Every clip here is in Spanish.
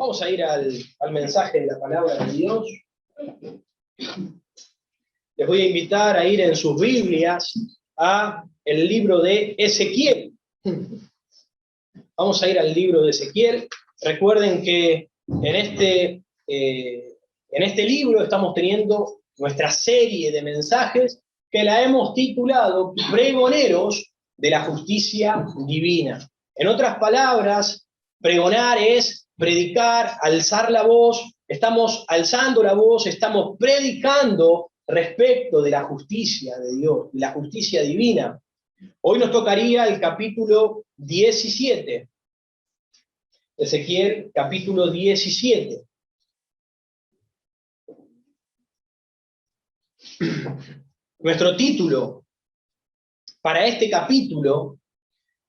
Vamos a ir al mensaje de la palabra de Dios. Les voy a invitar a ir en sus Biblias a el libro de Ezequiel. Vamos a ir al libro de Ezequiel. Recuerden que en este libro estamos teniendo nuestra serie de mensajes que la hemos titulado Pregoneros de la Justicia Divina. En otras palabras, pregonar es predicar, alzar la voz. Estamos alzando la voz, estamos predicando respecto de la justicia de Dios, de la justicia divina. Hoy nos tocaría el capítulo 17. Ezequiel, capítulo 17. Nuestro título para este capítulo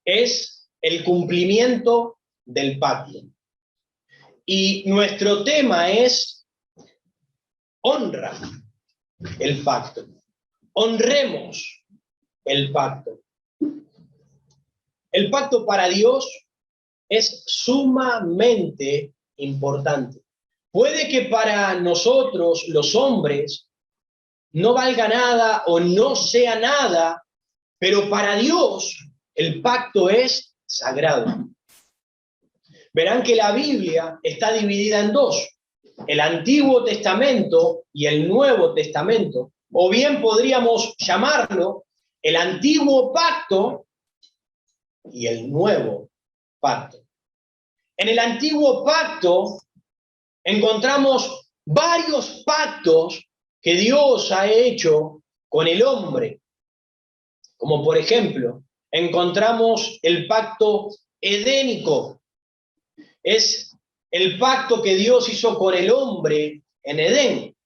es el cumplimiento del pacto. Y nuestro tema es honra el pacto. Honremos el pacto. El pacto para Dios es sumamente importante. Puede que para nosotros, los hombres, no valga nada o no sea nada, pero para Dios el pacto es sagrado. Verán que la Biblia está dividida en dos, el Antiguo Testamento y el Nuevo Testamento, o bien podríamos llamarlo el Antiguo Pacto y el Nuevo Pacto. En el Antiguo Pacto encontramos varios pactos que Dios ha hecho con el hombre, como por ejemplo, encontramos el pacto edénico. Es el pacto que Dios hizo con el hombre en Edén,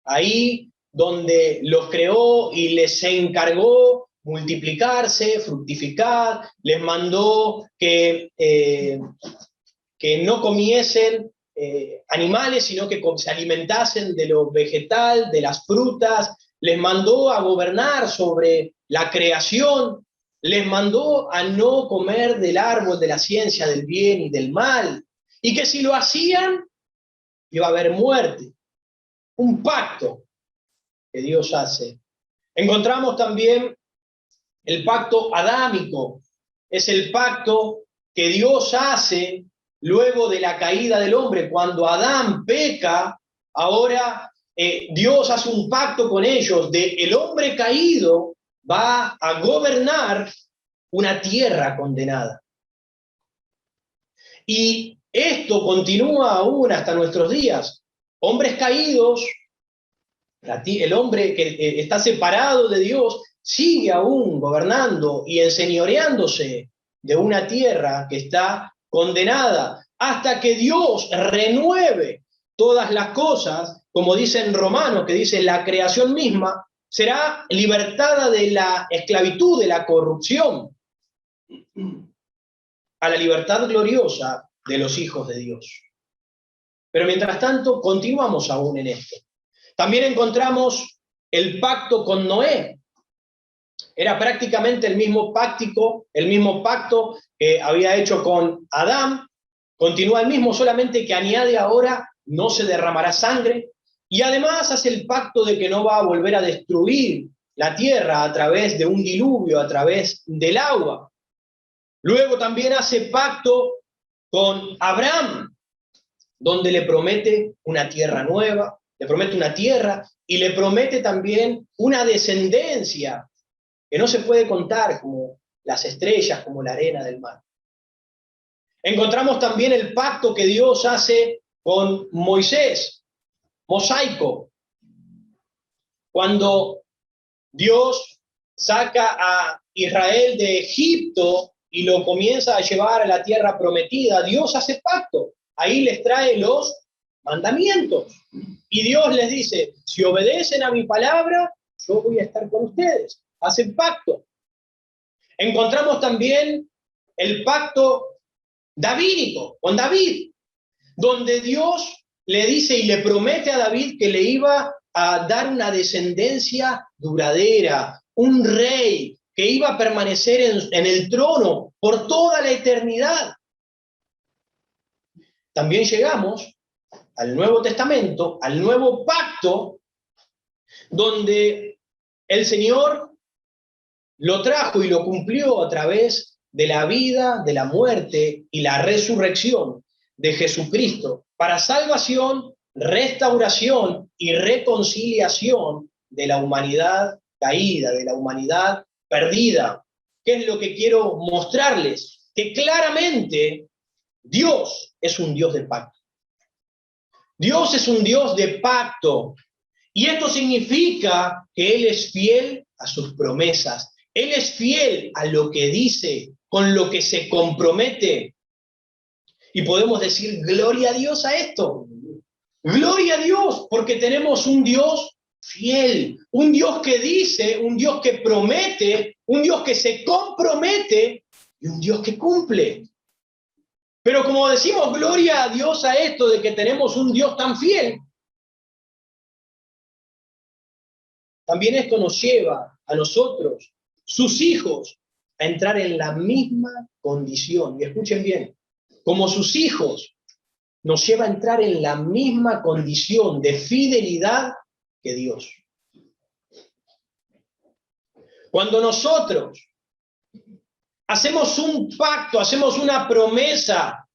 ahí donde los creó y les encargó multiplicarse, fructificar, les mandó que no comiesen animales, sino que se alimentasen de lo vegetal, de las frutas, les mandó a gobernar sobre la creación, les mandó a no comer del árbol de la ciencia del bien y del mal, y que si lo hacían, iba a haber muerte. Un pacto que Dios hace. Encontramos también el pacto adámico. Es el pacto que Dios hace luego de la caída del hombre. Cuando Adán peca, ahora Dios hace un pacto con ellos de el hombre caído va a gobernar una tierra condenada. Y esto continúa aún hasta nuestros días. Hombres caídos, el hombre que está separado de Dios, sigue aún gobernando y enseñoreándose de una tierra que está condenada, hasta que Dios renueve todas las cosas, como dice en Romanos, que dice la creación misma será libertada de la esclavitud, de la corrupción, a la libertad gloriosa de los hijos de Dios. Pero mientras tanto, continuamos aún en esto. También encontramos el pacto con Noé. Era prácticamente el mismo pacto que había hecho con Adán. Continúa el mismo, solamente que añade ahora no se derramará sangre. Y además hace el pacto de que no va a volver a destruir la tierra a través de un diluvio, a través del agua. Luego también hace pacto con Abraham, donde le promete una tierra nueva, le promete una tierra y le promete también una descendencia que no se puede contar como las estrellas, como la arena del mar. Encontramos también el pacto que Dios hace con Moisés, mosaico, cuando Dios saca a Israel de Egipto y lo comienza a llevar a la tierra prometida. Dios hace pacto, ahí les trae los mandamientos. Y Dios les dice, si obedecen a mi palabra, yo voy a estar con ustedes. Hacen pacto. Encontramos también el pacto davídico, con David, donde Dios le dice y le promete a David que le iba a dar una descendencia duradera, un rey que iba a permanecer en el trono por toda la eternidad. también llegamos al Nuevo Testamento, al Nuevo Pacto, donde el Señor lo trajo y lo cumplió a través de la vida, de la muerte y la resurrección de Jesucristo, para salvación, restauración y reconciliación de la humanidad caída, de la humanidad perdida. ¿Qué es lo que quiero mostrarles? Que claramente Dios es un Dios de pacto. Dios es un Dios de pacto. Y esto significa que Él es fiel a sus promesas. Él es fiel a lo que dice, con lo que se compromete. Y podemos decir, gloria a Dios a esto. Gloria a Dios, porque tenemos un Dios fiel, un Dios que dice, un Dios que promete, un Dios que se compromete y un Dios que cumple. Pero como decimos gloria a Dios a esto de que tenemos un Dios tan fiel, también esto nos lleva a nosotros, sus hijos, a entrar en la misma condición. Y escuchen bien, como sus hijos, nos lleva a entrar en la misma condición de fidelidad que Dios. Cuando nosotros hacemos un pacto, hacemos una promesa,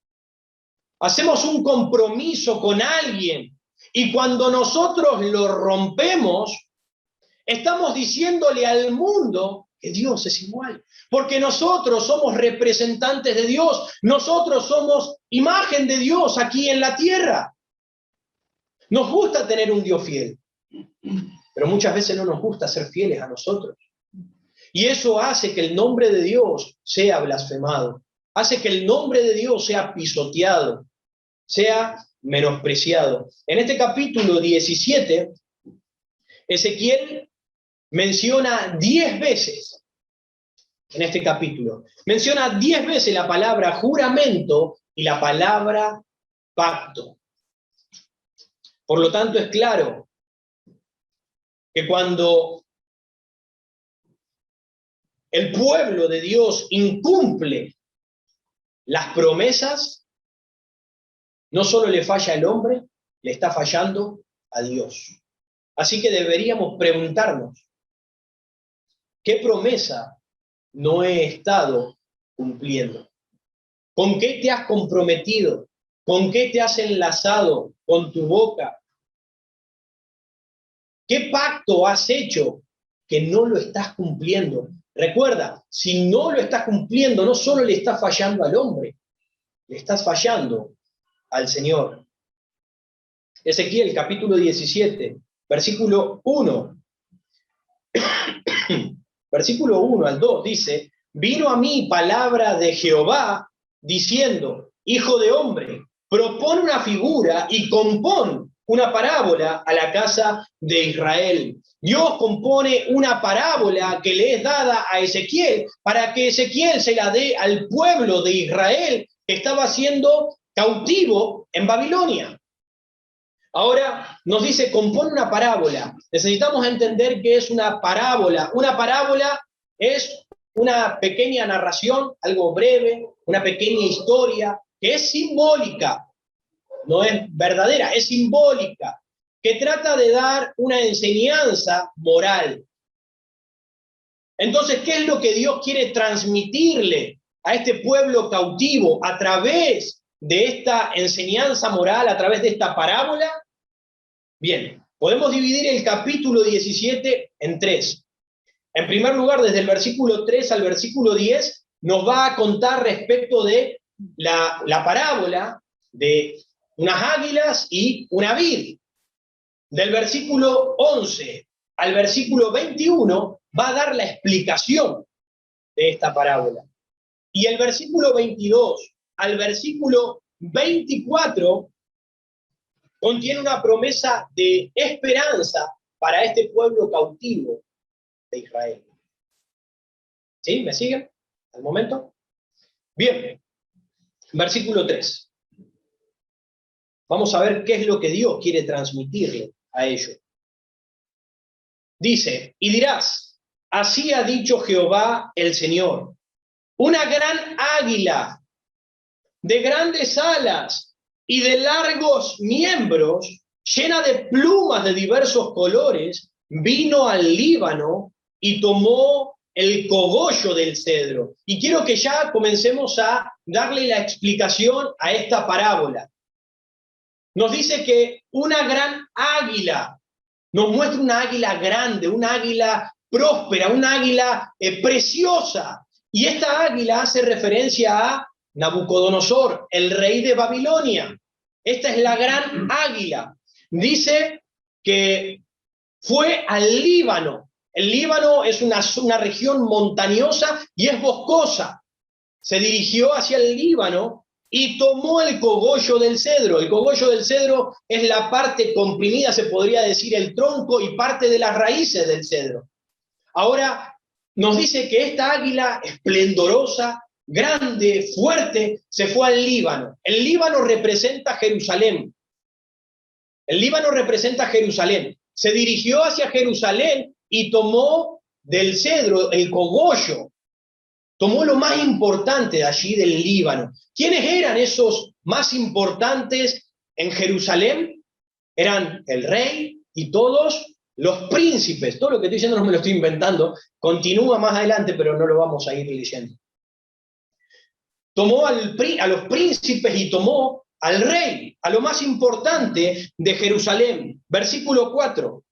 hacemos un compromiso con alguien, y cuando nosotros lo rompemos, estamos diciéndole al mundo que Dios es igual, porque nosotros somos representantes de Dios, nosotros somos imagen de Dios aquí en la tierra. Nos gusta tener un Dios fiel, pero muchas veces no nos gusta ser fieles a nosotros. Y eso hace que el nombre de Dios sea blasfemado, hace que el nombre de Dios sea pisoteado, sea menospreciado. En este capítulo 17, Ezequiel menciona 10 veces, en este capítulo, menciona 10 veces la palabra juramento y la palabra pacto. Por lo tanto, es claro que cuando el pueblo de Dios incumple las promesas, no solo le falla al hombre, le está fallando a Dios. Así que deberíamos preguntarnos, ¿qué promesa no he estado cumpliendo? ¿Con qué te has comprometido? ¿Con qué te has enlazado con tu boca? ¿Qué pacto has hecho que no lo estás cumpliendo? Recuerda, si no lo estás cumpliendo, no solo le estás fallando al hombre, le estás fallando al Señor. Ezequiel capítulo 17, versículo 1. Versículo 1 al 2 dice, vino a mí palabra de Jehová diciendo, hijo de hombre, propón una figura y compón una parábola a la casa de Israel. Dios compone una parábola que le es dada a Ezequiel para que Ezequiel se la dé al pueblo de Israel que estaba siendo cautivo en Babilonia. Ahora nos dice, compone una parábola. Necesitamos entender qué es una parábola. Una parábola es una pequeña narración, algo breve, una pequeña historia, que es simbólica, no es verdadera, es simbólica, que trata de dar una enseñanza moral. Entonces, ¿qué es lo que Dios quiere transmitirle a este pueblo cautivo a través de esta enseñanza moral, a través de esta parábola? Bien, podemos dividir el capítulo 17 en 3. En primer lugar, desde el versículo 3 al versículo 10, nos va a contar respecto de la parábola de unas águilas y una vid. Del versículo 11 al versículo 21 va a dar la explicación de esta parábola. Y el versículo 22 al versículo 24 contiene una promesa de esperanza para este pueblo cautivo de Israel. ¿Sí? ¿Me siguen? ¿Al momento? Bien. Versículo 3. Vamos a ver qué es lo que Dios quiere transmitirle a ellos. Dice, y dirás, así ha dicho Jehová el Señor, una gran águila de grandes alas y de largos miembros, llena de plumas de diversos colores, vino al Líbano y tomó el cogollo del cedro. Y quiero que ya comencemos a darle la explicación a esta parábola. Nos dice que una gran águila, nos muestra una águila grande, una águila próspera, una águila preciosa. Y esta águila hace referencia a Nabucodonosor, el rey de Babilonia. Esta es la gran águila. Dice que fue al Líbano. El Líbano es una región montañosa y es boscosa. Se dirigió hacia el Líbano y tomó el cogollo del cedro. El cogollo del cedro es la parte comprimida, se podría decir, el tronco y parte de las raíces del cedro. Ahora, nos dice que esta águila esplendorosa, grande, fuerte, se fue al Líbano. El Líbano representa Jerusalén. El Líbano representa Jerusalén. Se dirigió hacia Jerusalén y tomó del cedro el cogollo. Tomó lo más importante de allí del Líbano. ¿Quiénes eran esos más importantes en Jerusalén? Eran el rey y todos los príncipes. Todo lo que estoy diciendo no me lo estoy inventando. Continúa más adelante, pero no lo vamos a ir leyendo. Tomó a los príncipes y tomó al rey, a lo más importante de Jerusalén. Versículo 4.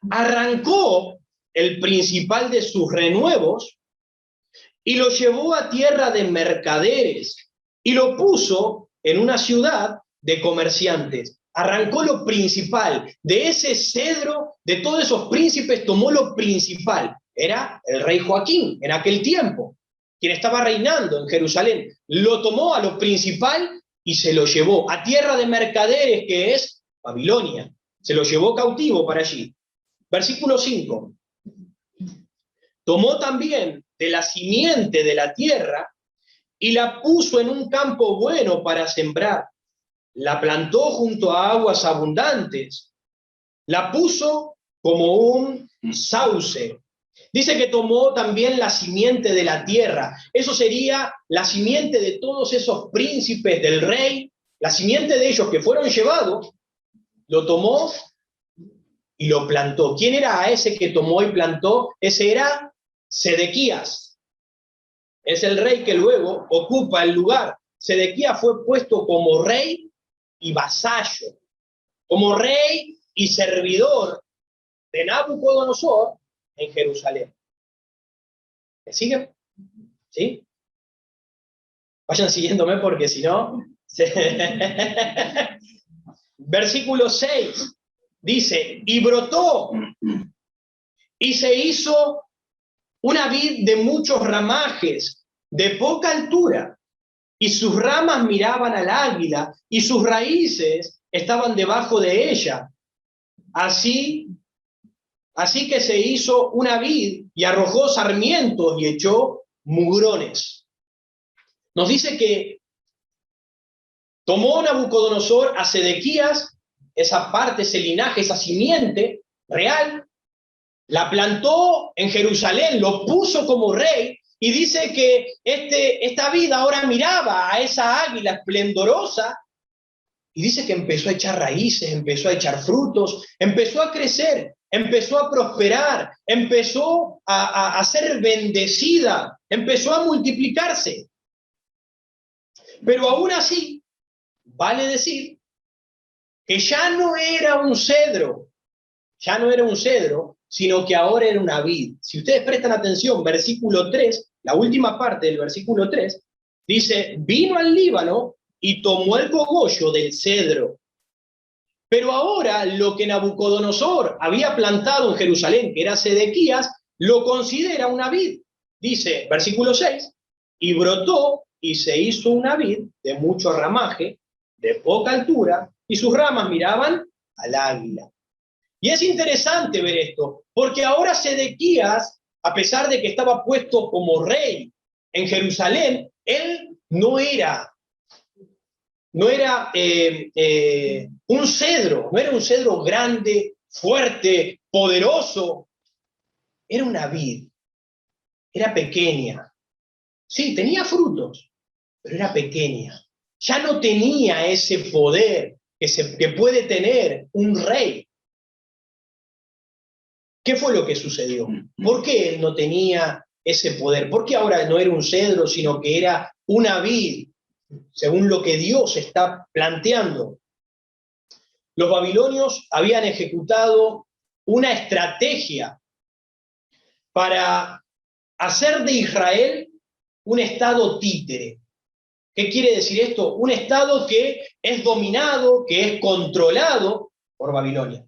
Arrancó el principal de sus renuevos y lo llevó a tierra de mercaderes y lo puso en una ciudad de comerciantes. Arrancó lo principal. De ese cedro, de todos esos príncipes, tomó lo principal. Era el rey Joaquín en aquel tiempo, quien estaba reinando en Jerusalén. Lo tomó a lo principal y se lo llevó a tierra de mercaderes, que es Babilonia. Se lo llevó cautivo para allí. Versículo 5. Tomó también de la simiente de la tierra y la puso en un campo bueno para sembrar. La plantó junto a aguas abundantes. La puso como un sauce. Dice que tomó también la simiente de la tierra. Eso sería la simiente de todos esos príncipes del rey, la simiente de ellos que fueron llevados, lo tomó y lo plantó. ¿Quién era ese que tomó y plantó? Ese era Sedequías. Es el rey que luego ocupa el lugar. Sedequías fue puesto como rey y vasallo, como rey y servidor de Nabucodonosor en Jerusalén. ¿Me siguen? ¿Sí? Vayan siguiéndome porque si no... Versículo 6 dice, y brotó y se hizo una vid de muchos ramajes, de poca altura, y sus ramas miraban al águila, y sus raíces estaban debajo de ella. Así que se hizo una vid, y arrojó sarmientos, y echó mugrones. Nos dice que tomó Nabucodonosor a Sedequías, esa parte, ese linaje, esa simiente real, la plantó en Jerusalén, lo puso como rey, y dice que esta vida ahora miraba a esa águila esplendorosa, y dice que empezó a echar raíces, empezó a echar frutos, empezó a crecer, empezó a prosperar, empezó a ser bendecida, empezó a multiplicarse. Pero aún así, vale decir que ya no era un cedro, sino que ahora era una vid. Si ustedes prestan atención, versículo 3, la última parte del versículo 3, dice, vino al Líbano y tomó el cogollo del cedro. Pero ahora lo que Nabucodonosor había plantado en Jerusalén, que era Sedequías, lo considera una vid. Dice, versículo 6, y brotó y se hizo una vid de mucho ramaje, de poca altura, y sus ramas miraban al águila. Y es interesante ver esto, porque ahora Sedequías, a pesar de que estaba puesto como rey en Jerusalén, él no era un cedro, no era un cedro grande, fuerte, poderoso, era una vid, era pequeña. Sí, tenía frutos, pero era pequeña. ya no tenía ese poder que puede tener un rey. ¿Qué fue lo que sucedió? ¿Por qué él no tenía ese poder? ¿Por qué ahora no era un cedro, sino que era una vid, según lo que Dios está planteando? Los babilonios habían ejecutado una estrategia para hacer de Israel un estado títere. ¿Qué quiere decir esto? Un estado que es dominado, que es controlado por Babilonia.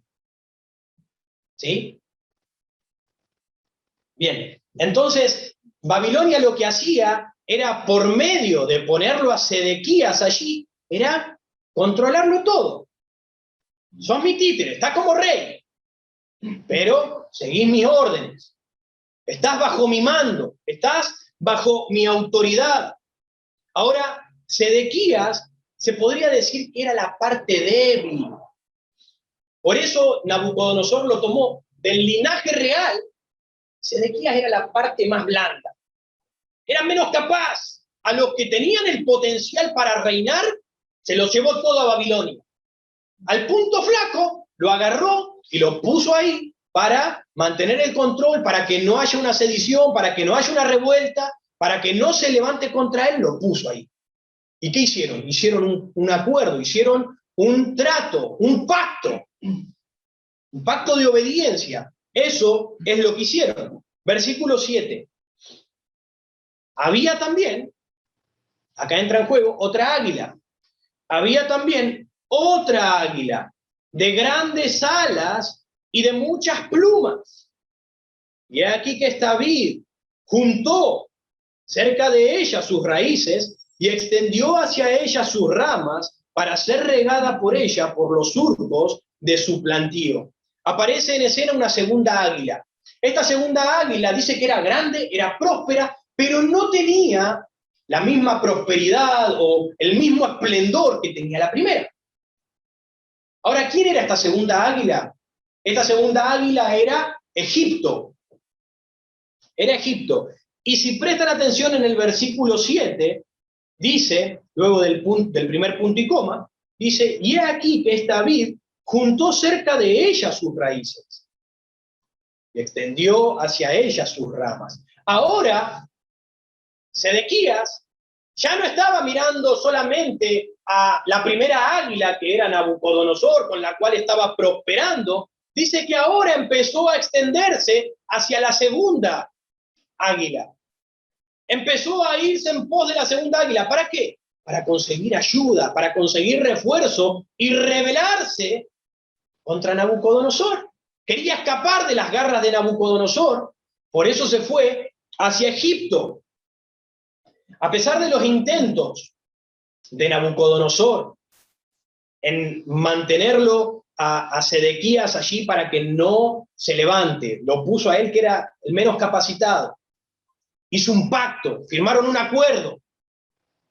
¿Sí? Bien, entonces Babilonia lo que hacía era, por medio de ponerlo a Sedequías allí, era controlarlo todo. Son mi títere, está como rey, pero seguís mis órdenes. Estás bajo mi mando, estás bajo mi autoridad. Ahora, Sedequías se podría decir que era la parte débil. Por eso Nabucodonosor lo tomó del linaje real. Sedequías era la parte más blanda. Era menos capaz. A los que tenían el potencial para reinar, se los llevó todo a Babilonia. Al punto flaco, lo agarró y lo puso ahí para mantener el control, para que no haya una sedición, para que no haya una revuelta, para que no se levante contra él, lo puso ahí. ¿Y qué hicieron? Hicieron un acuerdo, hicieron un trato, un pacto de obediencia. Eso es lo que hicieron. Versículo 7. Había también, acá entra en juego, otra águila. Había también otra águila de grandes alas y de muchas plumas. Y aquí que esta vid juntó cerca de ella sus raíces y extendió hacia ella sus ramas para ser regada por ella por los surcos de su plantío. Aparece en escena una segunda águila. Esta segunda águila dice que era grande, era próspera, pero no tenía la misma prosperidad o el mismo esplendor que tenía la primera. Ahora, ¿quién era esta segunda águila? Esta segunda águila era Egipto. Era Egipto. Y si prestan atención en el versículo 7, dice, luego del primer punto y coma, dice, y he aquí que esta vid juntó cerca de ella sus raíces y extendió hacia ella sus ramas. Ahora, Sedequías ya no estaba mirando solamente a la primera águila que era Nabucodonosor, con la cual estaba prosperando. Dice que ahora empezó a extenderse hacia la segunda águila. Empezó a irse en pos de la segunda águila. ¿Para qué? Para conseguir ayuda, para conseguir refuerzo y rebelarse contra Nabucodonosor. Quería escapar de las garras de Nabucodonosor, por eso se fue hacia Egipto. A pesar de los intentos de Nabucodonosor en mantenerlo a Sedequías allí para que no se levante, lo puso a él que era el menos capacitado. Hizo un pacto, firmaron un acuerdo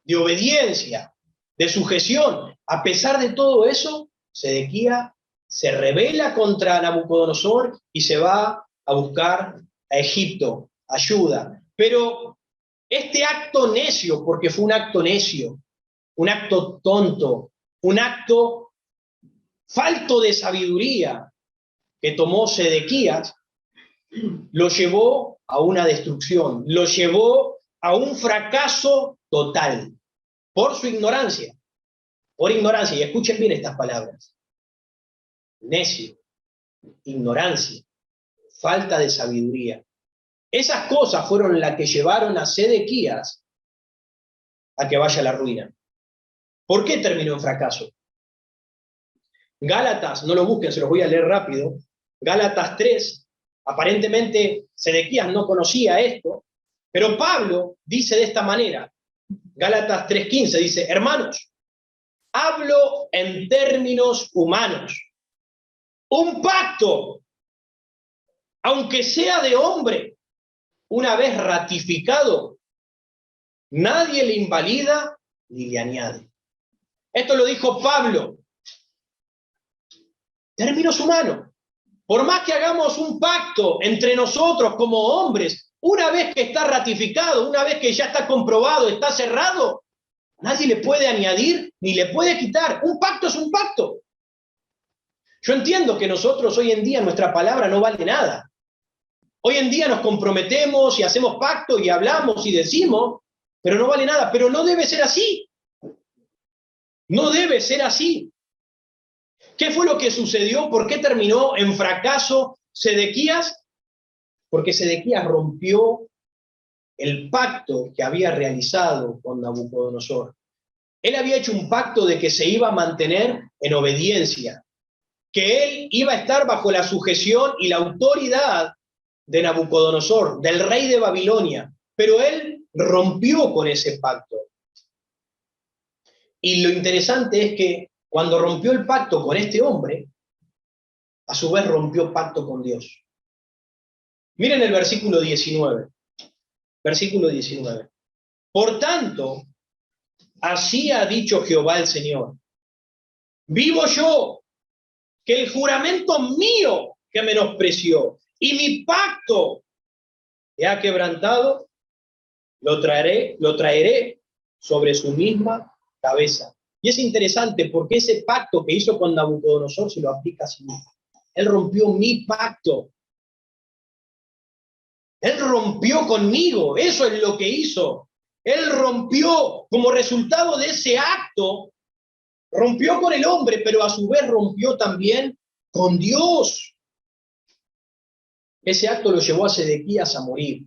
de obediencia, de sujeción. A pesar de todo eso, Sedequías se rebela contra Nabucodonosor y se va a buscar a Egipto, ayuda. Pero este acto necio, porque fue un acto necio, un acto tonto, un acto falto de sabiduría que tomó Sedequías, lo llevó a una destrucción, lo llevó a un fracaso total, por su ignorancia, y escuchen bien estas palabras: necio, ignorancia, falta de sabiduría. Esas cosas fueron las que llevaron a Sedequías a que vaya a la ruina. ¿Por qué terminó en fracaso? Gálatas, no lo busquen, se los voy a leer rápido. Gálatas 3, aparentemente Sedequías no conocía esto, pero Pablo dice de esta manera, Gálatas 3:15, dice, hermanos, hablo en términos humanos. Un pacto, aunque sea de hombre, una vez ratificado, nadie le invalida ni le añade. Esto lo dijo Pablo. Términos humanos. Por más que hagamos un pacto entre nosotros como hombres, una vez que está ratificado, una vez que ya está comprobado, está cerrado, Nadie le puede añadir ni le puede quitar. Un pacto es un pacto. Yo entiendo que nosotros hoy en día nuestra palabra no vale nada. Hoy en día nos comprometemos y hacemos pacto y hablamos y decimos, pero no vale nada. Pero no debe ser así. No debe ser así. ¿Qué fue lo que sucedió? ¿Por qué terminó en fracaso Sedequías? Porque Sedequías rompió el pacto que había realizado con Nabucodonosor. Él había hecho un pacto de que se iba a mantener en obediencia, que él iba a estar bajo la sujeción y la autoridad de Nabucodonosor, del rey de Babilonia, pero él rompió con ese pacto. Y lo interesante es que cuando rompió el pacto con este hombre, a su vez rompió pacto con Dios. Miren el versículo 19. Versículo 19. Por tanto, así ha dicho Jehová el Señor: vivo yo, que el juramento mío que menospreció y mi pacto que ha quebrantado, lo traeré sobre su misma cabeza. Y es interesante porque ese pacto que hizo con Nabucodonosor se lo aplica a sí mismo. Él rompió mi pacto. Él rompió conmigo, eso es lo que hizo. Él rompió como resultado de ese acto, rompió con el hombre, pero a su vez rompió también con Dios. Ese acto lo llevó a Sedequías a morir.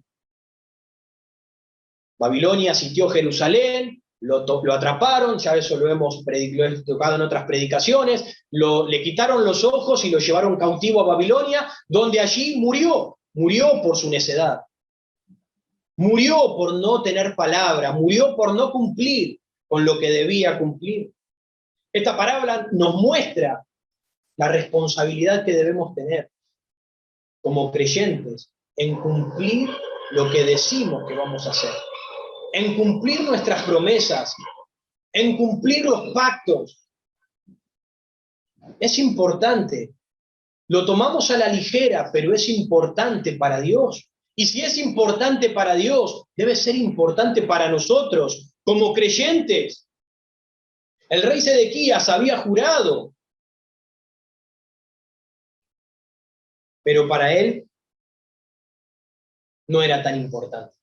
Babilonia sitió Jerusalén, lo atraparon, ya eso lo hemos tocado en otras predicaciones, le quitaron los ojos y lo llevaron cautivo a Babilonia, donde allí murió por su necedad. Murió por no tener palabra, murió por no cumplir con lo que debía cumplir. Esta parábola nos muestra la responsabilidad que debemos tener como creyentes en cumplir lo que decimos que vamos a hacer, en cumplir nuestras promesas, en cumplir los pactos. Es importante. Lo tomamos a la ligera, pero es importante para Dios. Y si es importante para Dios, debe ser importante para nosotros, como creyentes. El rey Sedequías había jurado, pero para él no era tan importante.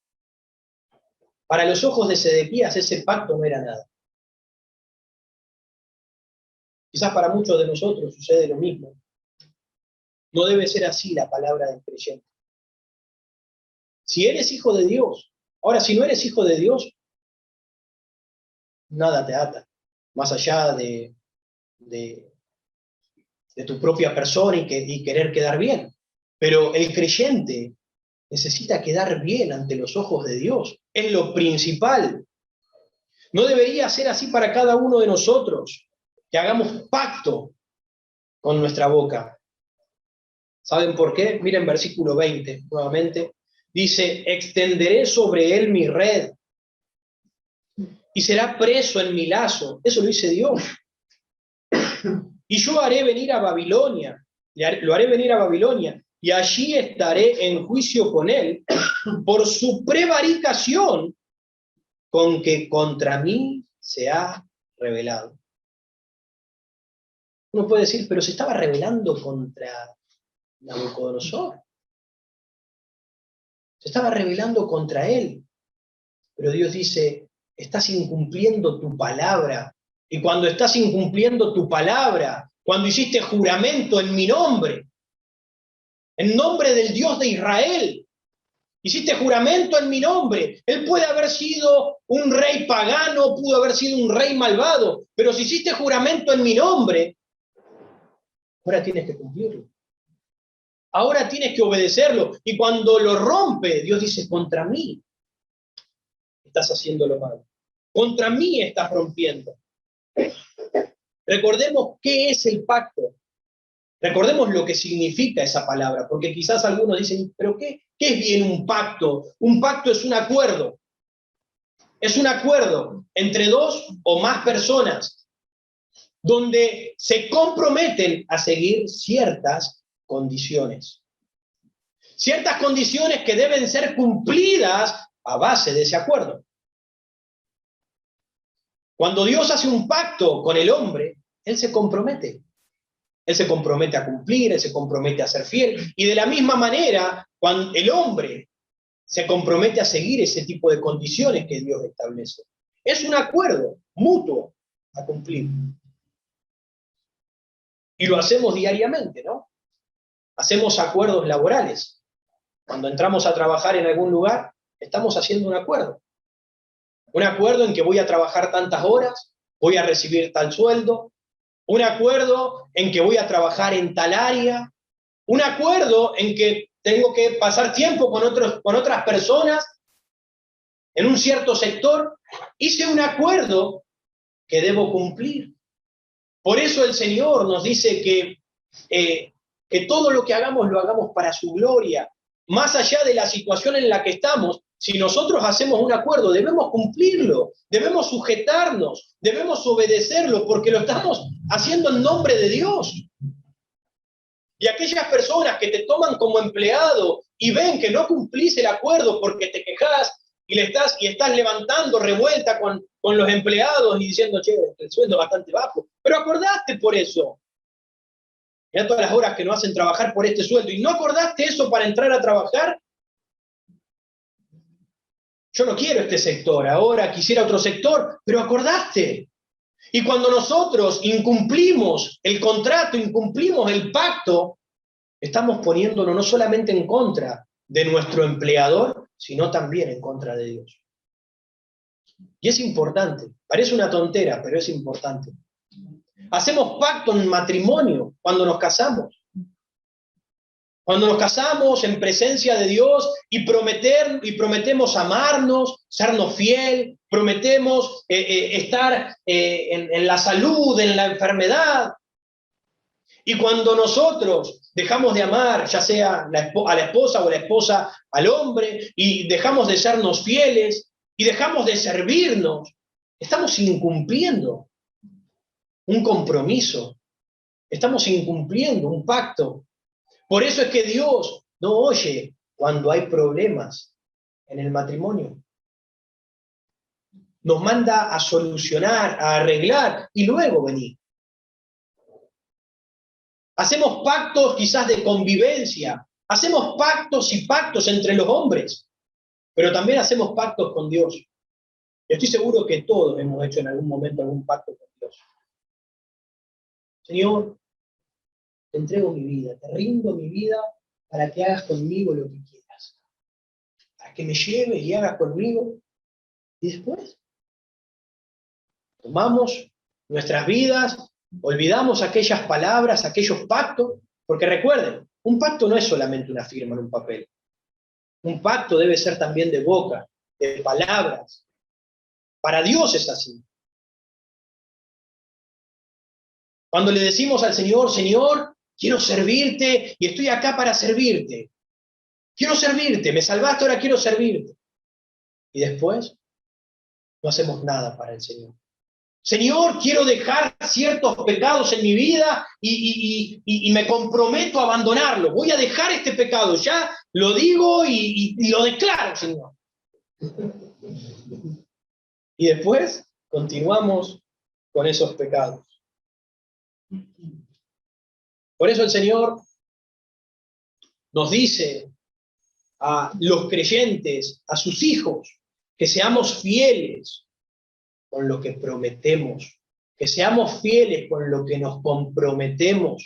Para los ojos de Sedequías ese pacto no era nada. Quizás para muchos de nosotros sucede lo mismo. No debe ser así la palabra del creyente. Si eres hijo de Dios, ahora si no eres hijo de Dios, nada te ata, más allá de tu propia persona y querer quedar bien. Pero el creyente necesita quedar bien ante los ojos de Dios. Es lo principal. No debería ser así para cada uno de nosotros, que hagamos pacto con nuestra boca. ¿Saben por qué? Miren versículo 20, nuevamente. Dice: extenderé sobre él mi red y será preso en mi lazo. Eso lo dice Dios. Y yo haré venir a Babilonia, lo haré venir a Babilonia, y allí estaré en juicio con él por su prevaricación con que contra mí se ha rebelado. Uno puede decir, pero se estaba rebelando contra Nabucodonosor. Se estaba rebelando contra él. Pero Dios dice: estás incumpliendo tu palabra. Y cuando estás incumpliendo tu palabra, cuando hiciste juramento en mi nombre, en nombre del Dios de Israel, hiciste juramento en mi nombre. Él puede haber sido un rey pagano, pudo haber sido un rey malvado, pero si hiciste juramento en mi nombre, ahora tienes que cumplirlo. Ahora tienes que obedecerlo. Y cuando lo rompe, Dios dice: contra mí estás haciendo lo malo. Contra mí estás rompiendo. Recordemos qué es el pacto. Recordemos lo que significa esa palabra, porque quizás algunos dicen, pero ¿qué es bien un pacto? Un pacto es un acuerdo. Es un acuerdo entre dos o más personas, donde se comprometen a seguir ciertas condiciones. Ciertas condiciones que deben ser cumplidas a base de ese acuerdo. Cuando Dios hace un pacto con el hombre, Él se compromete. Él se compromete a cumplir, Él se compromete a ser fiel. Y de la misma manera, cuando el hombre se compromete a seguir ese tipo de condiciones que Dios establece. Es un acuerdo mutuo a cumplir. Y lo hacemos diariamente, ¿no? Hacemos acuerdos laborales. Cuando entramos a trabajar en algún lugar, estamos haciendo un acuerdo. Un acuerdo en que voy a trabajar tantas horas, voy a recibir tal sueldo. Un acuerdo en que voy a trabajar en tal área. Un acuerdo en que tengo que pasar tiempo con otras personas en un cierto sector. Hice un acuerdo que debo cumplir. Por eso el Señor nos dice que todo lo que hagamos lo hagamos para su gloria. Más allá de la situación en la que estamos, si nosotros hacemos un acuerdo, debemos cumplirlo, debemos sujetarnos, debemos obedecerlo, porque lo estamos haciendo en nombre de Dios. Y aquellas personas que te toman como empleado y ven que no cumplís el acuerdo porque te quejás y estás levantando revuelta con los empleados y diciendo, che, el sueldo es bastante bajo, pero acordaste por eso. Mirá todas las horas que nos hacen trabajar por este sueldo, y no acordaste eso para entrar a trabajar. Yo no quiero este sector, ahora quisiera otro sector, pero acordaste. Y cuando nosotros incumplimos el contrato, incumplimos el pacto, estamos poniéndonos no solamente en contra de nuestro empleador, sino también en contra de Dios. Y es importante, parece una tontera, pero es importante. Hacemos pacto en matrimonio cuando nos casamos. Cuando nos casamos en presencia de Dios y prometemos amarnos, sernos fiel, prometemos estar en la salud, en la enfermedad. Y cuando nosotros dejamos de amar, ya sea a la esposa o la esposa al hombre, y dejamos de sernos fieles y dejamos de servirnos, estamos incumpliendo un compromiso, estamos incumpliendo un pacto. Por eso es que Dios no oye cuando hay problemas en el matrimonio. Nos manda a solucionar, a arreglar y luego venir. Hacemos pactos quizás de convivencia, hacemos pactos y pactos entre los hombres, pero también hacemos pactos con Dios. Yo estoy seguro que todos hemos hecho en algún momento algún pacto con Dios. Señor, te entrego mi vida, te rindo mi vida para que hagas conmigo lo que quieras. Para que me lleves y hagas conmigo. Y después tomamos nuestras vidas, olvidamos aquellas palabras, aquellos pactos, porque recuerden, un pacto no es solamente una firma en un papel. Un pacto debe ser también de boca, de palabras. Para Dios es así. Cuando le decimos al Señor, Señor, quiero servirte y estoy acá para servirte. Quiero servirte, me salvaste, ahora quiero servirte. Y después no hacemos nada para el Señor. Señor, quiero dejar ciertos pecados en mi vida y me comprometo a abandonarlo. Voy a dejar este pecado, ya lo digo y lo declaro, Señor. Y después continuamos con esos pecados. Por eso el Señor nos dice a los creyentes, a sus hijos, que seamos fieles con lo que prometemos, que seamos fieles con lo que nos comprometemos,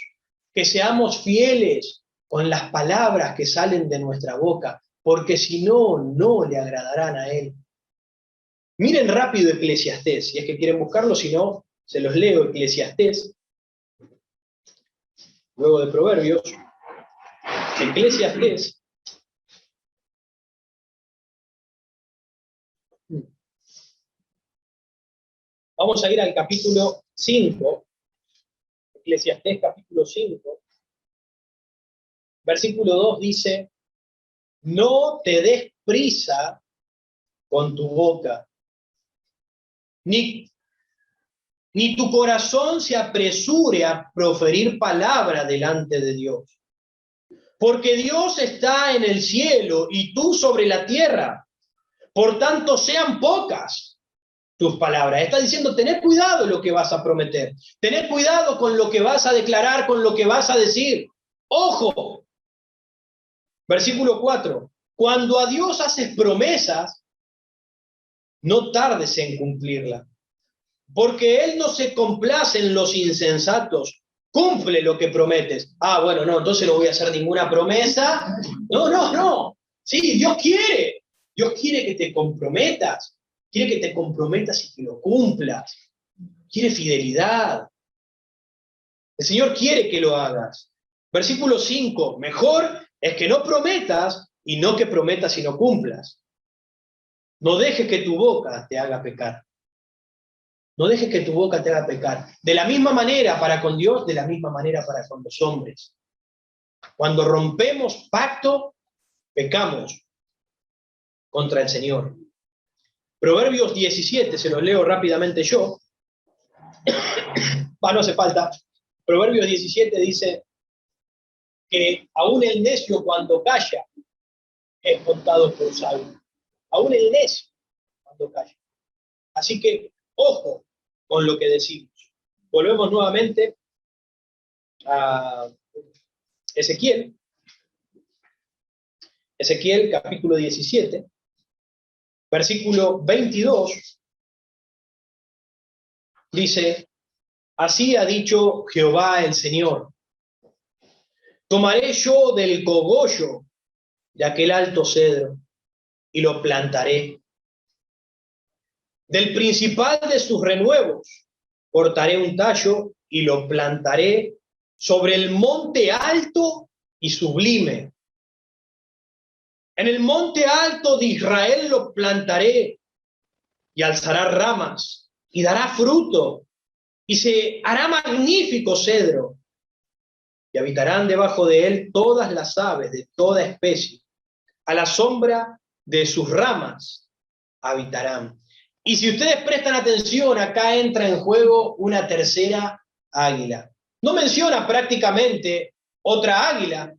que seamos fieles con las palabras que salen de nuestra boca, porque si no, no le agradarán a Él. Miren rápido Eclesiastés, si es que quieren buscarlo, si no, se los leo Eclesiastés, luego de Proverbios, Eclesiastés. Vamos a ir al capítulo 5, Eclesiastés capítulo 5, versículo 2 dice, no te des prisa con tu boca, ni tu corazón se apresure a proferir palabra delante de Dios. Porque Dios está en el cielo y tú sobre la tierra. Por tanto, sean pocas tus palabras. Está diciendo, tener cuidado lo que vas a prometer. Tener cuidado con lo que vas a declarar, con lo que vas a decir. ¡Ojo! Versículo 4. Cuando a Dios haces promesas, no tardes en cumplirla, porque Él no se complace en los insensatos. Cumple lo que prometes. Ah, bueno, no, entonces no voy a hacer ninguna promesa. No, no, no. Sí, Dios quiere. Dios quiere que te comprometas. Quiere que te comprometas y que lo cumplas. Quiere fidelidad. El Señor quiere que lo hagas. Versículo 5. Mejor es que no prometas y no que prometas y no cumplas. No dejes que tu boca te haga pecar. No dejes que tu boca te haga pecar. De la misma manera para con Dios, de la misma manera para con los hombres. Cuando rompemos pacto, pecamos contra el Señor. Proverbios 17, se los leo rápidamente yo. No hace falta. Proverbios 17 dice que aún el necio cuando calla es contado por sabio. Aún el necio cuando calla. Así que, ojo con lo que decimos. Volvemos nuevamente a Ezequiel. Ezequiel, capítulo 17, versículo 22, dice, así ha dicho Jehová el Señor, tomaré yo del cogollo de aquel alto cedro y lo plantaré. Del principal de sus renuevos cortaré un tallo y lo plantaré sobre el monte alto y sublime. En el monte alto de Israel lo plantaré y alzará ramas y dará fruto y se hará magnífico cedro y habitarán debajo de él todas las aves de toda especie. A la sombra de sus ramas habitarán. Y si ustedes prestan atención, acá entra en juego una tercera águila. No menciona prácticamente otra águila,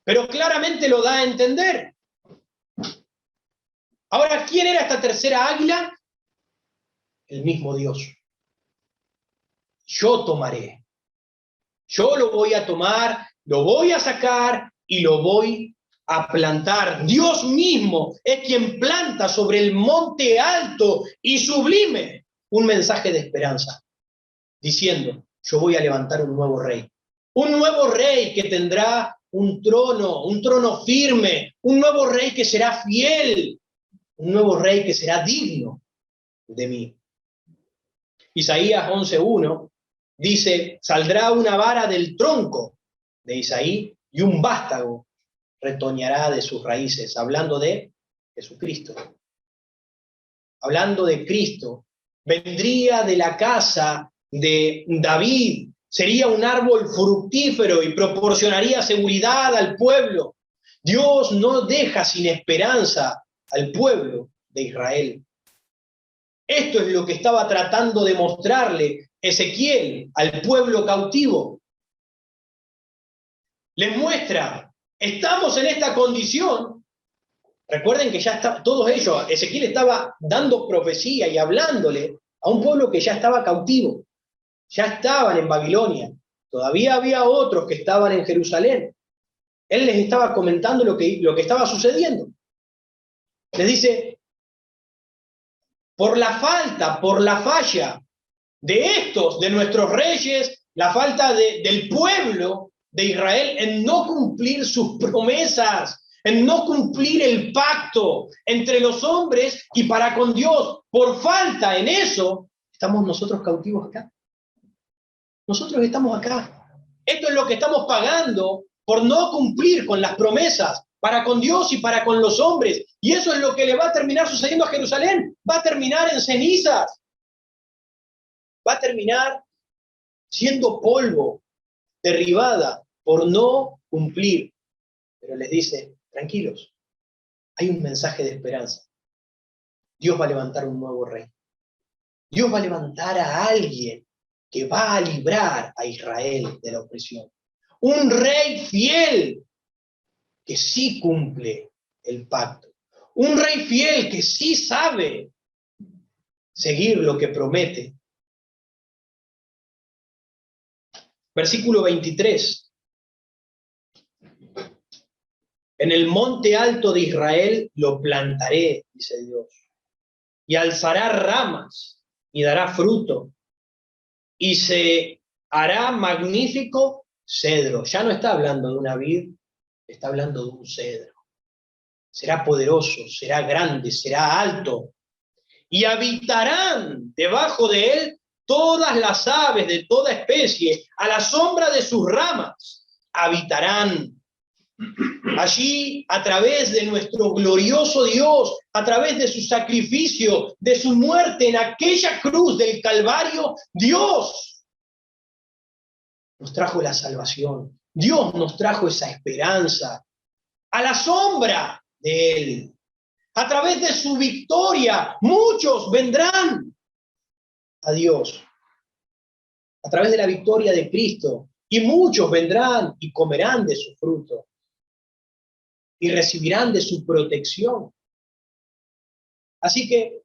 pero claramente lo da a entender. Ahora, ¿quién era esta tercera águila? El mismo Dios. Yo tomaré. Yo lo voy a tomar, lo voy a sacar y lo voy a plantar. Dios mismo es quien planta sobre el monte alto y sublime un mensaje de esperanza, diciendo, yo voy a levantar un nuevo rey que tendrá un trono firme, un nuevo rey que será fiel, un nuevo rey que será digno de mí. Isaías 11:1 dice, saldrá una vara del tronco de Isaí y un vástago retoñará de sus raíces, hablando de Jesucristo. Hablando de Cristo, vendría de la casa de David, sería un árbol fructífero y proporcionaría seguridad al pueblo. Dios no deja sin esperanza al pueblo de Israel. Esto es lo que estaba tratando de mostrarle Ezequiel al pueblo cautivo. Les muestra, estamos en esta condición. Recuerden que ya está, todos ellos, Ezequiel estaba dando profecía y hablándole a un pueblo que ya estaba cautivo. Ya estaban en Babilonia. Todavía había otros que estaban en Jerusalén. Él les estaba comentando lo que estaba sucediendo. Les dice, por la falla de nuestros reyes, la falta del pueblo de Israel en no cumplir sus promesas, en no cumplir el pacto entre los hombres y para con Dios, por falta en eso, estamos nosotros cautivos acá. Nosotros estamos acá. Esto es lo que estamos pagando por no cumplir con las promesas para con Dios y para con los hombres. Y eso es lo que le va a terminar sucediendo a Jerusalén. Va a terminar en cenizas. Va a terminar siendo polvo, derribada por no cumplir. Pero les dice, tranquilos, hay un mensaje de esperanza. Dios va a levantar un nuevo rey. Dios va a levantar a alguien que va a librar a Israel de la opresión. Un rey fiel que sí cumple el pacto. Un rey fiel que sí sabe seguir lo que promete. Versículo 23. En el monte alto de Israel lo plantaré, dice Dios, y alzará ramas y dará fruto, y se hará magnífico cedro. Ya no está hablando de una vid, está hablando de un cedro. Será poderoso, será grande, será alto, y habitarán debajo de él todas las aves de toda especie, a la sombra de sus ramas habitarán. Allí, a través de nuestro glorioso Dios, a través de su sacrificio, de su muerte en aquella cruz del Calvario, Dios nos trajo la salvación. Dios nos trajo esa esperanza a la sombra de Él. A través de su victoria, muchos vendrán a Dios. A través de la victoria de Cristo. Y muchos vendrán y comerán de su fruto. Y recibirán de su protección. Así que,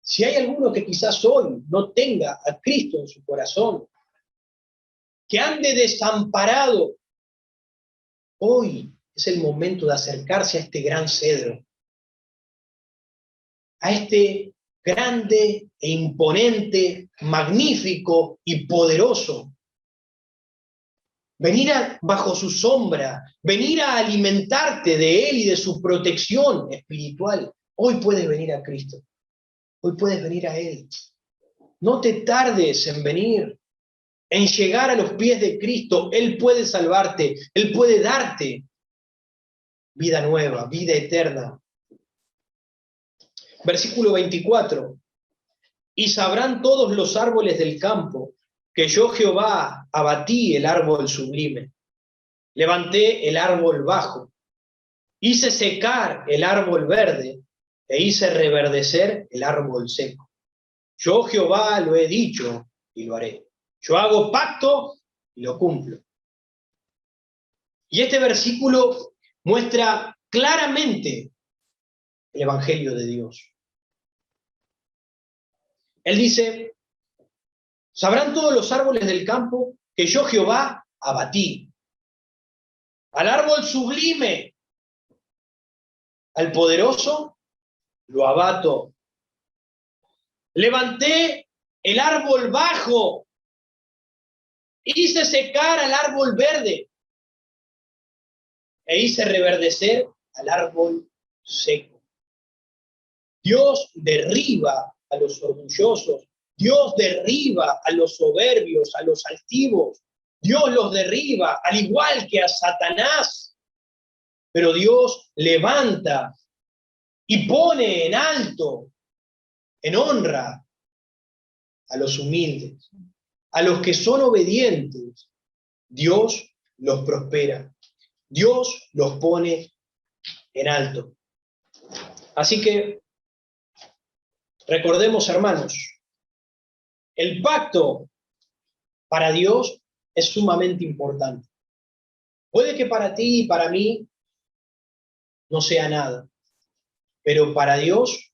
si hay alguno que quizás hoy no tenga a Cristo en su corazón, que ande desamparado, hoy es el momento de acercarse a este gran cedro, a este grande e imponente, magnífico y poderoso. Venir bajo su sombra, venir a alimentarte de Él y de su protección espiritual. Hoy puedes venir a Cristo. Hoy puedes venir a Él. No te tardes en venir, en llegar a los pies de Cristo. Él puede salvarte, Él puede darte vida nueva, vida eterna. Versículo 24. Y sabrán todos los árboles del campo que yo Jehová abatí el árbol sublime. Levanté el árbol bajo, hice secar el árbol verde e hice reverdecer el árbol seco. Yo Jehová lo he dicho y lo haré. Yo hago pacto y lo cumplo. Y este versículo muestra claramente el Evangelio de Dios. Él dice, sabrán todos los árboles del campo que yo Jehová abatí. Al árbol sublime, al poderoso, lo abato. Levanté el árbol bajo, hice secar al árbol verde e hice reverdecer al árbol seco. Dios derriba a los orgullosos, Dios derriba a los soberbios, a los altivos, Dios los derriba, al igual que a Satanás, pero Dios levanta y pone en alto, en honra, a los humildes, a los que son obedientes. Dios los prospera, Dios los pone en alto. Así que recordemos, hermanos, el pacto para Dios es sumamente importante. Puede que para ti y para mí no sea nada, pero para Dios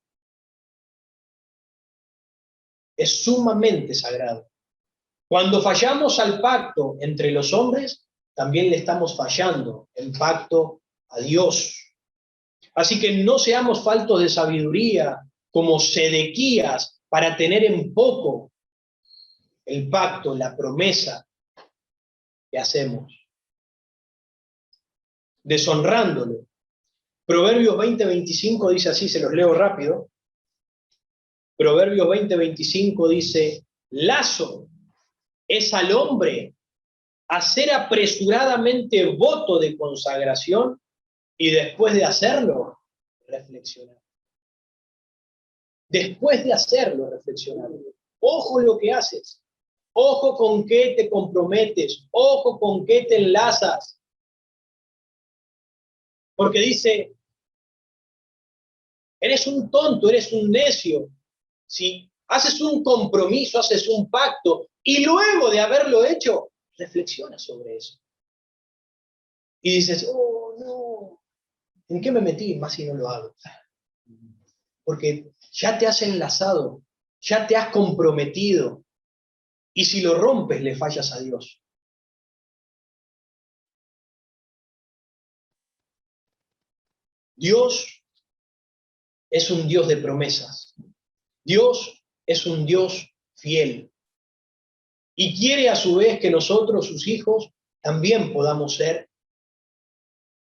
es sumamente sagrado. Cuando fallamos al pacto entre los hombres, también le estamos fallando el pacto a Dios. Así que no seamos faltos de sabiduría como Sedequías para tener en poco el pacto, la promesa que hacemos, deshonrándolo. Proverbios 20:25 dice así, se los leo rápido. Proverbios 20:25 dice, lazo es al hombre hacer apresuradamente voto de consagración y después de hacerlo, reflexionar. Después de hacerlo, reflexionar. Ojo lo que haces. Ojo con qué te comprometes. Ojo con qué te enlazas. Porque dice, eres un tonto, eres un necio. Si haces un compromiso, haces un pacto, y luego de haberlo hecho, reflexiona sobre eso. Y dices, oh, no, ¿en qué me metí? Más si no lo hago. Porque Ya te has enlazado, ya te has comprometido. Y si lo rompes, le fallas a Dios. Dios es un Dios de promesas. Dios es un Dios fiel. Y quiere a su vez que nosotros, sus hijos, también podamos ser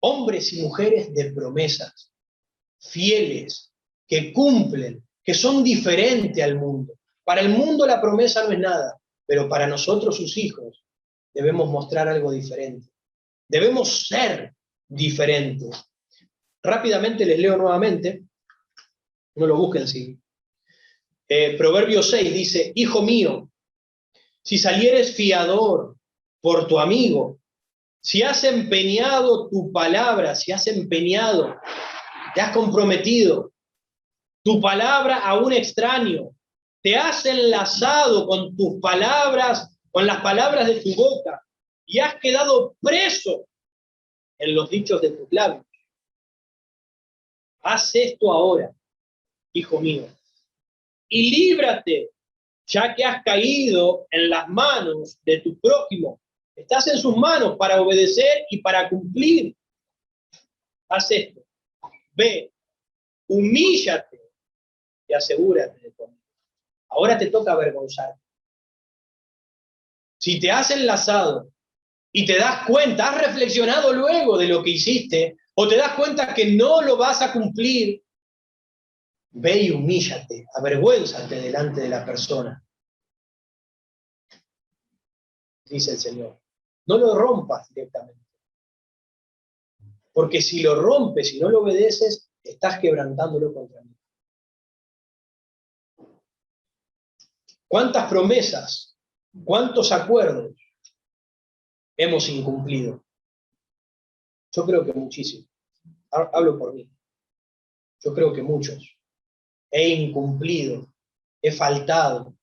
hombres y mujeres de promesas, fieles, que cumplen, que son diferentes al mundo. Para el mundo la promesa no es nada, pero para nosotros, sus hijos, debemos mostrar algo diferente. Debemos ser diferentes. Rápidamente les leo nuevamente, no lo busquen, sí. Proverbios 6 dice, hijo mío, si salieres fiador por tu amigo, si has empeñado tu palabra, si has empeñado, te has comprometido tu palabra a un extraño, te has enlazado con tus palabras, con las palabras de tu boca, y has quedado preso en los dichos de tus labios. Haz esto ahora, hijo mío, y líbrate, ya que has caído en las manos de tu prójimo. Estás en sus manos para obedecer y para cumplir. Haz esto. Ve, humíllate y asegúrate de todo. Ahora te toca avergonzarte. Si te has enlazado y te das cuenta, has reflexionado luego de lo que hiciste, o te das cuenta que no lo vas a cumplir, ve y humíllate, avergüénzate delante de la persona. Dice el Señor. No lo rompas directamente. Porque si lo rompes y no lo obedeces, estás quebrantándolo contra mí. ¿Cuántas promesas, cuántos acuerdos hemos incumplido? Yo creo que muchísimo. Hablo por mí. Yo creo que muchos. He incumplido, he faltado.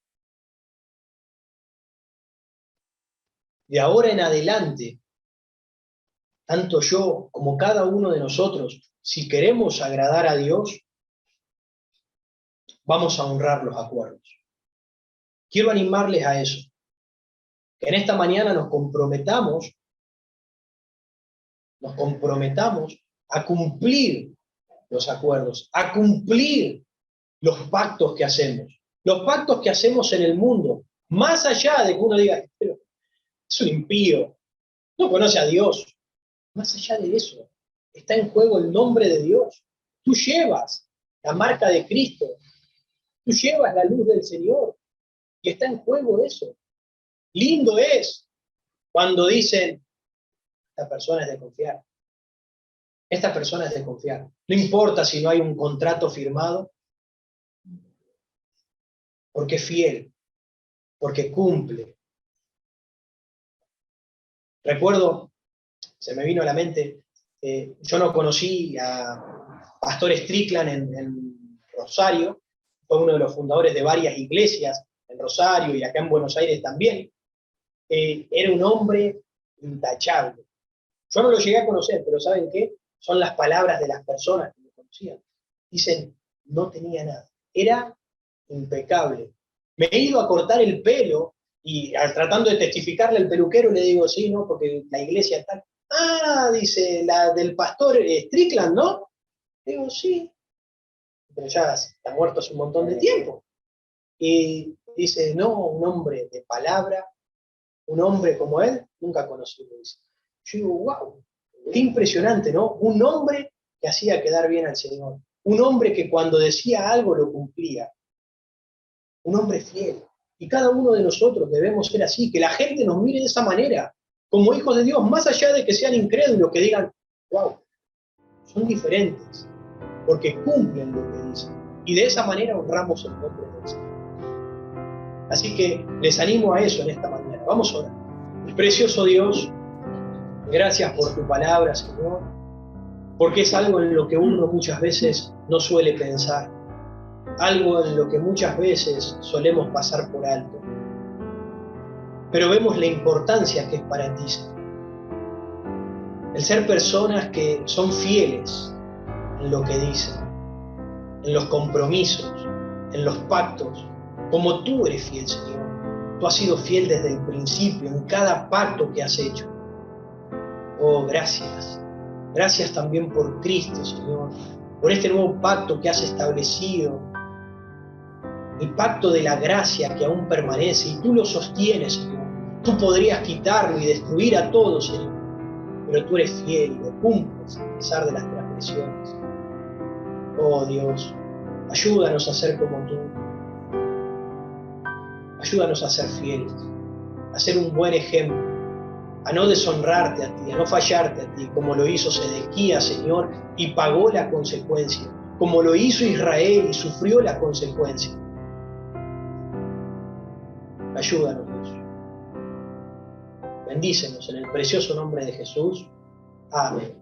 De ahora en adelante, tanto yo como cada uno de nosotros, si queremos agradar a Dios, vamos a honrar los acuerdos. Quiero animarles a eso. Que en esta mañana nos comprometamos a cumplir los acuerdos, a cumplir los pactos que hacemos. Los pactos que hacemos en el mundo, más allá de que uno diga, pero es un impío, no conoce a Dios. Más allá de eso, está en juego el nombre de Dios. Tú llevas la marca de Cristo, tú llevas la luz del Señor, y está en juego eso. Lindo es cuando dicen, esta persona es de confiar. Esta persona es de confiar. No importa si no hay un contrato firmado, porque es fiel, porque cumple. Recuerdo, se me vino a la mente, yo no conocí a Pastor Strickland en Rosario, fue uno de los fundadores de varias iglesias en Rosario y acá en Buenos Aires también. Era un hombre intachable. Yo no lo llegué a conocer, pero ¿saben qué? Son las palabras de las personas que lo conocían. Dicen, no tenía nada. Era impecable. Me he ido a cortar el pelo y tratando de testificarle al peluquero le digo, sí, ¿no? Porque la iglesia está... Ah, dice, la del pastor Strickland, ¿no? Digo, sí. Pero ya está muerto hace un montón de tiempo. Y dice, no, un hombre de palabra, un hombre como él, nunca conocí. Dice. Yo digo, wow, qué impresionante, ¿no? Un hombre que hacía quedar bien al Señor. Un hombre que cuando decía algo lo cumplía. Un hombre fiel. Y cada uno de nosotros debemos ser así, que la gente nos mire de esa manera, como hijos de Dios, más allá de que sean incrédulos, que digan, wow, son diferentes, porque cumplen lo que dicen. Y de esa manera honramos el nombre del Señor. Así que les animo a eso en esta mañana. Vamos a orar. Precioso Dios, gracias por tu palabra, Señor, porque es algo en lo que uno muchas veces no suele pensar, algo en lo que muchas veces solemos pasar por alto. Pero vemos la importancia que es para ti, Señor. El ser personas que son fieles en lo que dicen, en los compromisos, en los pactos, como tú eres fiel, Señor. Tú has sido fiel desde el principio, en cada pacto que has hecho. Oh, gracias. Gracias también por Cristo, Señor, por este nuevo pacto que has establecido, el pacto de la gracia que aún permanece, y tú lo sostienes, Señor. Tú podrías quitarlo y destruir a todos, Señor, pero tú eres fiel y lo cumples a pesar de las transgresiones. Oh Dios, ayúdanos a ser como tú. Ayúdanos a ser fieles, a ser un buen ejemplo, a no deshonrarte a ti, a no fallarte a ti, como lo hizo Sedequías, Señor, y pagó la consecuencia, como lo hizo Israel y sufrió la consecuencia. Ayúdanos, Dios. Bendícenos en el precioso nombre de Jesús. Amén.